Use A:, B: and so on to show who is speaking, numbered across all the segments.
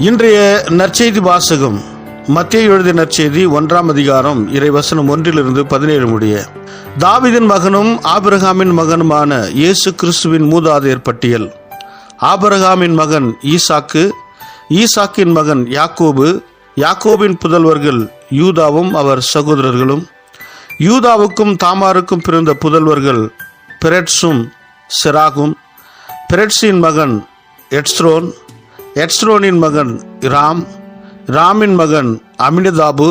A: இன்றைய நற்செய்தி வாசகம் மத்தேயு எழுதிய நற்செய்தி 1ஆம் அதிகாரம் இறைவசனம் 1-17 முடிய. தாவீதின் மகனும் ஆபிரகாமின் மகனுமான இயேசு கிறிஸ்துவின் மூதாதையர் பட்டியல். ஆபிரகாமின் மகன் ஈசாக்கு, ஈசாக்கின் மகன் யாக்கோபு, யாக்கோபின் புதல்வர்கள் யூதாவும் அவர் சகோதரர்களும். யூதாவுக்கும் தாமாருக்கும் பிறந்த புதல்வர்கள் பெரெட்சும் செராகும். பெரெட்சின் மகன் எட்ஸ்ரோன், எட்ஸ்ரோனின் மகன் ராம், ராமின் மகன் அமினதாபு,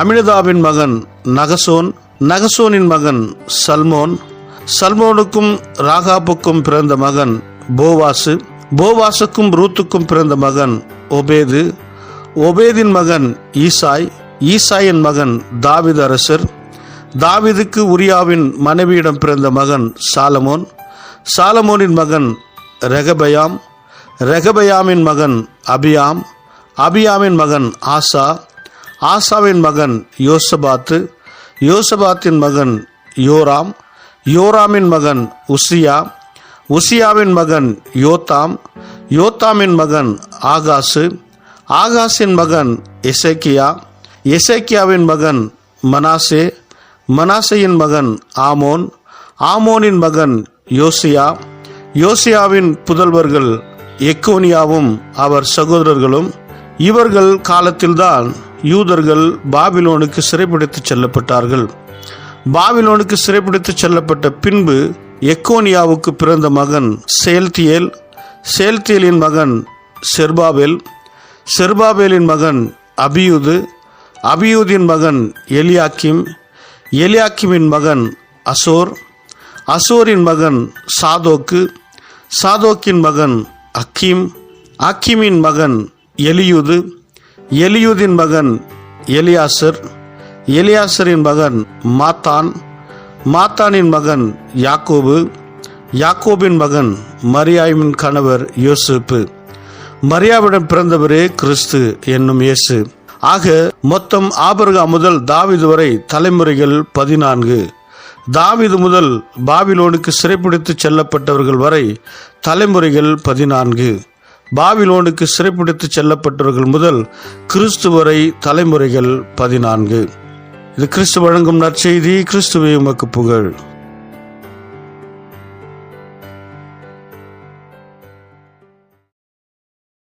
A: அமினதாபின் மகன் நகசோன், நகசோனின் மகன் சல்மோன், சல்மோனுக்கும் ராகாபுக்கும் பிறந்த மகன் போவாசு, போவாசுக்கும் ரூத்துக்கும் பிறந்த மகன் ஒபேது, ஒபேதின் மகன் ஈசாய், ஈசாயின் மகன் தாவீது அரசர், தாவீதுக்கு உரியாவின் மனைவியிடம் பிறந்த மகன் சாலமோன், சாலமோனின் மகன் ரெகபயாம், ரெகபயாமின் மகன் அபியாம், அபியாமின் மகன் ஆசா, ஆசாவின் மகன் யோசபாத்து, யோசபாத்தின் மகன் யோராம், யோராமின் மகன் உசியா, உசியாவின் மகன் யோத்தாம், யோத்தாமின் மகன் ஆகாசு, ஆகாசின் மகன் எசேக்கியா, எசேக்கியாவின் மகன் மனாசே, மனாசையின் மகன் ஆமோன், ஆமோனின் மகன் யோசியா, யோசியாவின் புதல்வர்கள் எக்கோனியாவும் அவர் சகோதரர்களும். இவர்கள் காலத்தில்தான் யூதர்கள் பாபிலோனுக்கு சிறைப்பிடித்து செல்லப்பட்டார்கள். பாபிலோனுக்கு சிறைப்பிடித்து செல்லப்பட்ட பின்பு எக்கோனியாவுக்கு பிறந்த மகன் செயல்தியேல், செயல்தியேலின் மகன் செர்பாபேல், செர்பாபேலின் மகன் அபியூது, அபியூதின் மகன் எலியாக்கிம், எலியாக்கிமின் மகன் அசோர், அசோரின் மகன் சாதோக்கு, சாதோக்கின் மகன் அக்கீம், அக்கீமின் மகன் எலியூது, எலியூதின் மகன் எலியாசர், எலியாசரின் மகன் மாத்தான், மாத்தானின் மகன் யாக்கோபு, யாக்கோபின் மகன் மரியாவின் கணவர் யோசேப்பு. மரியாவிடம் பிறந்தவரே கிறிஸ்து என்னும் இயேசு. ஆக மொத்தம் ஆபிரகாம் முதல் தாவீது வரை தலைமுறைகள் 14. தாவீது முதல் பாபிலோனுக்கு சிறைப்பிடித்து செல்லப்பட்டவர்கள் வரை தலைமுறைகள் 14. பாபிலோனுக்கு சிறைப்பிடித்து செல்லப்பட்டவர்கள் முதல் கிறிஸ்து வரை தலைமுறைகள் 14. இது கிறிஸ்து வழங்கும் நற்செய்தி. கிறிஸ்துவே உமக்கு புகழ்.